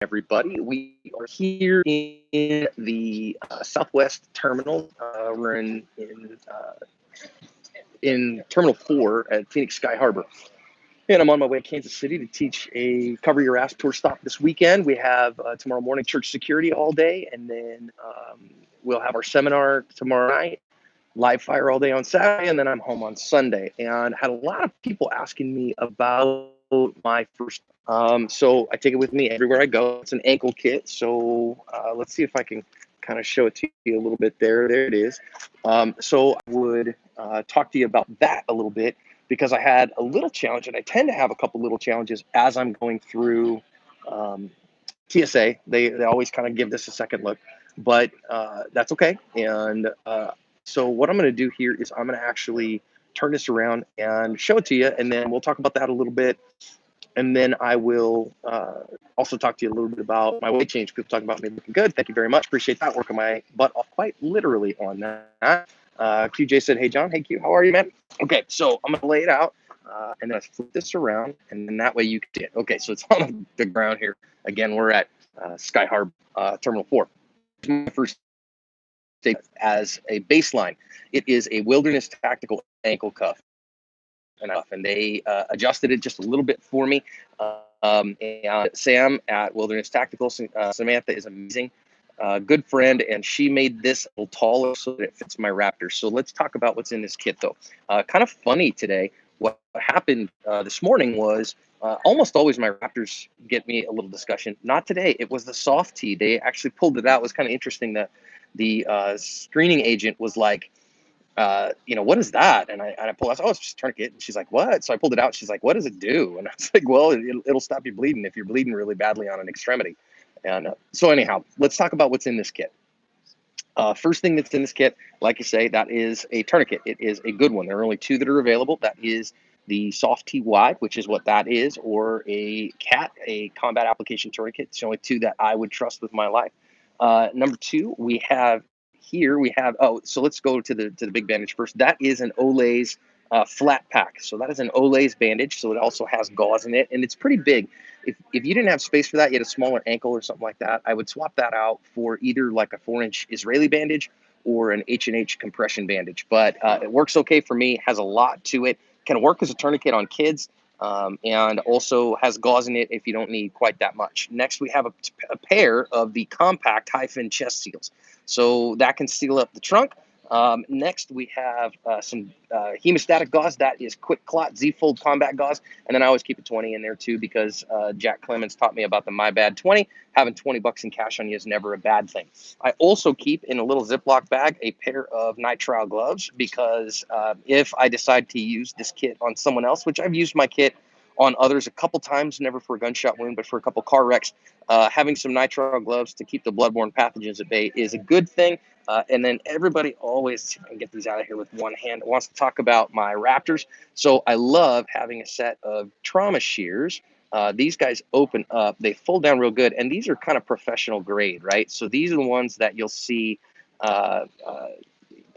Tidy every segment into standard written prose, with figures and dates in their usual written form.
everybody. We are here in the Southwest Terminal. We're in Terminal 4 at Phoenix Sky Harbor. And I'm on my way to Kansas City to teach a Cover Your Ass tour stop this weekend. We have tomorrow morning church security all day, and then we'll have our seminar tomorrow night, live fire all day on Saturday, and then I'm home on Sunday. And had a lot of people asking me about my first. So I take it with me everywhere I go. It's an ankle kit. So let's see if I can kind of show it to you a little bit there. There it is. So I would talk to you about that a little bit because I had a little challenge, and I tend to have a couple little challenges as I'm going through TSA. They always kind of give this a second look, but that's okay. And so what I'm going to do here is I'm going to actually turn this around and show it to you, and then we'll talk about that a little bit. And then I will also talk to you a little bit about my weight change. People talking about me looking good. Thank you very much. Appreciate that. Working my butt off quite literally on that. QJ said, hey, John. Hey, Q. How are you, man? Okay, so I'm going to lay it out, and then I flip this around, and then that way you can see it. Okay, so it's on the ground here. Again, we're at Sky Harbor, Terminal 4. My first as a baseline, it is a Wilderness Tactical ankle cuff. And they adjusted it just a little bit for me. And Sam at Wilderness Tactical, Samantha is amazing, good friend, and she made this a little taller so that it fits my Raptors. So let's talk about what's in this kit, though. Kind of funny today. What happened this morning was almost always my Raptors get me a little discussion. Not today. It was the soft tee. They actually pulled it out. It was kind of interesting that the screening agent was like, what is that? And I pulled out, oh, it's just a tourniquet. And she's like, what? So I pulled it out. She's like, what does it do? And I was like, well, it'll stop you bleeding if you're bleeding really badly on an extremity. And so anyhow, let's talk about what's in this kit. First thing that's in this kit, like you say, that is a tourniquet. It is a good one. There are only two that are available. That is the Soft T Wide, which is what that is, or a CAT, a combat application tourniquet. It's the only two that I would trust with my life. Number two, we have so let's go to the big bandage first. That is an Olay's flat pack. So that is an Olay's bandage. So it also has gauze in it, and it's pretty big. If you didn't have space for that, you had a smaller ankle or something like that, I would swap that out for either like a 4-inch Israeli bandage or an H&H compression bandage. But it works okay for me, has a lot to it, can work as a tourniquet on kids, and also has gauze in it if you don't need quite that much. Next, we have a pair of the compact hyphen chest seals. So that can seal up the trunk. Next, we have some hemostatic gauze. That is quick clot Z-fold combat gauze. And then I always keep a 20 in there too because Jack Clemens taught me about the My Bad 20. Having $20 in cash on you is never a bad thing. I also keep in a little Ziploc bag a pair of nitrile gloves because if I decide to use this kit on someone else, which I've used my kit on others a couple times, never for a gunshot wound, but for a couple car wrecks, having some nitrile gloves to keep the bloodborne pathogens at bay is a good thing. And then everybody always, I can get these out of here with one hand, wants to talk about my Raptors. So I love having a set of trauma shears. These guys open up, they fold down real good, and these are kind of professional grade, right? So these are the ones that you'll see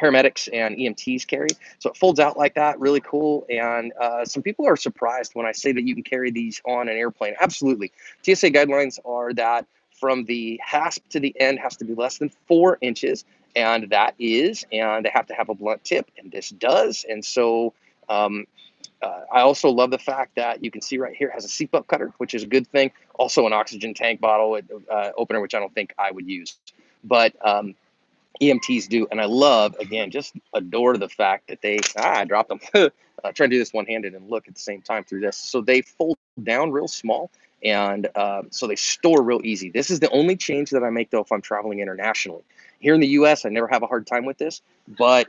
paramedics and EMTs carry. So it folds out like that, really cool. And some people are surprised when I say that you can carry these on an airplane. Absolutely. TSA guidelines are that from the hasp to the end has to be less than 4 inches. And that is, and they have to have a blunt tip, and this does. And so I also love the fact that you can see right here it has a seatbelt cutter, which is a good thing. Also an oxygen tank bottle opener, which I don't think I would use. But EMTs do, and I love, again, just adore the fact that I dropped them. Trying to do this one-handed and look at the same time through this. So they fold down real small, and so they store real easy. This is the only change that I make, though, if I'm traveling internationally. Here in the U.S., I never have a hard time with this, but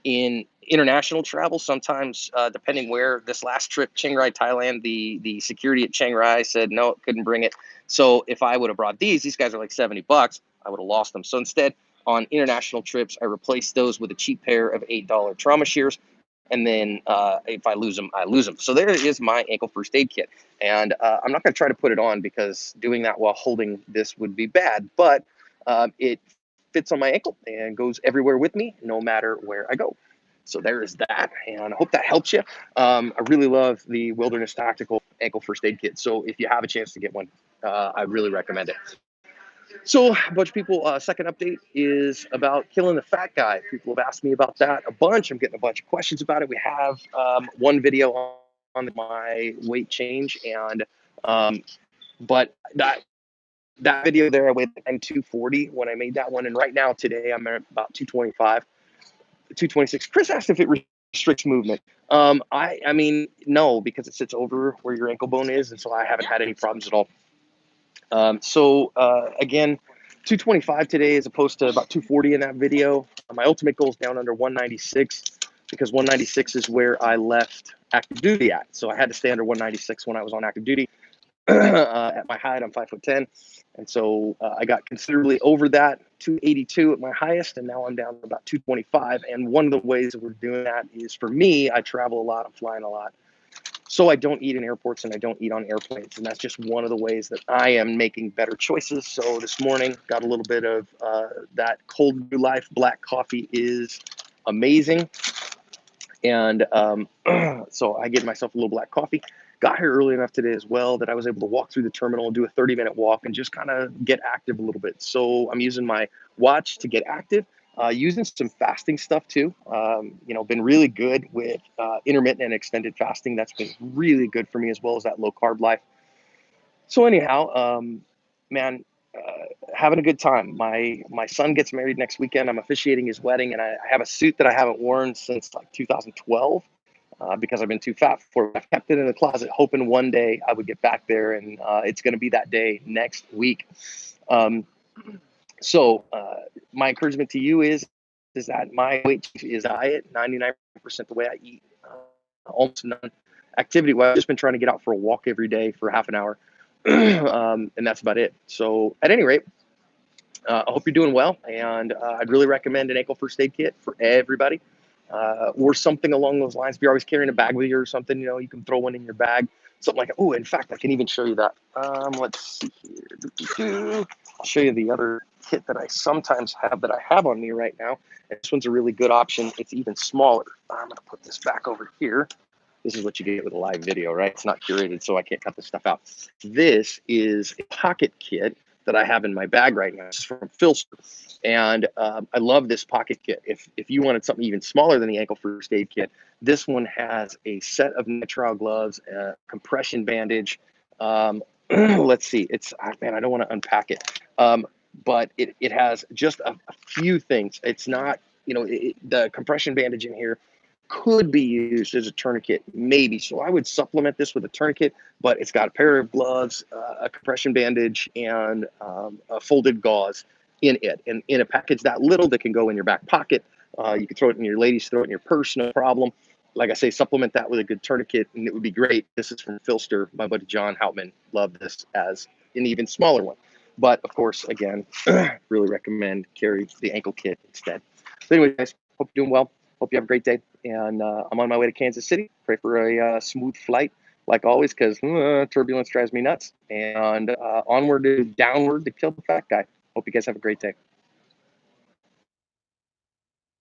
in international travel, sometimes, depending where, this last trip, Chiang Rai, Thailand, the security at Chiang Rai said, no, couldn't bring it. So if I would have brought these guys are like $70, I would have lost them. So instead, on international trips, I replace those with a cheap pair of $8 trauma shears. And then if I lose them, I lose them. So there is my ankle first aid kit. And I'm not going to try to put it on because doing that while holding this would be bad. But it fits on my ankle and goes everywhere with me, no matter where I go. So there is that. And I hope that helps you. I really love the Wilderness Tactical ankle first aid kit. So if you have a chance to get one, I really recommend it. So a bunch of people, second update is about killing the fat guy. People have asked me about that a bunch. I'm getting a bunch of questions about it. We have one video on my weight change, and but that video there, I weighed 240 when I made that one, and right now today I'm at about 225, 226. Chris asked if it restricts movement. I mean no, because it sits over where your ankle bone is, and so I haven't had any problems at all. Again, 225 today as opposed to about 240 in that video. My ultimate goal is down under 196 because 196 is where I left active duty at. So I had to stay under 196 when I was on active duty. At my height, I'm 5'10", and so I got considerably over that, 282 at my highest, and now I'm down to about 225. And one of the ways that we're doing that is, for me, I travel a lot, I'm flying a lot. So I don't eat in airports and I don't eat on airplanes. And that's just one of the ways that I am making better choices. So this morning, got a little bit of that Cold Brew Life black coffee is amazing. And so I gave myself a little black coffee. Got here early enough today as well that I was able to walk through the terminal and do a 30-minute walk and just kind of get active a little bit. So I'm using my watch to get active. Using some fasting stuff too. Been really good with intermittent and extended fasting. That's been really good for me, as well as that low carb life. So anyhow, man, having a good time. My son gets married next weekend. I'm officiating his wedding, and I have a suit that I haven't worn since like 2012 because I've been too fat for it. I've kept it in the closet, hoping one day I would get back there, and it's going to be that day next week. So my encouragement to you is that my weight is diet, 99% the way I eat, almost none. Activity, well, I've just been trying to get out for a walk every day for half an hour, and that's about it. So at any rate, I hope you're doing well, and I'd really recommend an ankle first aid kit for everybody, or something along those lines. If you're always carrying a bag with you or something, you can throw one in your bag, something like that. Oh, in fact, I can even show you that. Let's see here. I'll show you the other kit that I sometimes have that I have on me right now. And this one's a really good option. It's even smaller. I'm going to put this back over here. This is what you get with a live video, right? It's not curated, so I can't cut this stuff out. This is a pocket kit that I have in my bag right now. It's from Filster, and I love this pocket kit. If you wanted something even smaller than the ankle first aid kit, this one has a set of nitrile gloves, a compression bandage. Let's see. Man, I don't want to unpack it, but it has just a few things. It's not, the compression bandage in here could be used as a tourniquet, maybe. So I would supplement this with a tourniquet, but it's got a pair of gloves, a compression bandage, and a folded gauze in it. And in a package that little that can go in your back pocket, you can throw it in your ladies, throw it in your purse, no problem. Like I say, supplement that with a good tourniquet, and it would be great. This is from Filster. My buddy John Houtman loved this as an even smaller one. But of course, again, really recommend carry the ankle kit instead. So anyway, guys, hope you're doing well. Hope you have a great day. And I'm on my way to Kansas City. Pray for a smooth flight, like always, because turbulence drives me nuts. And onward to downward to kill the fat guy. Hope you guys have a great day.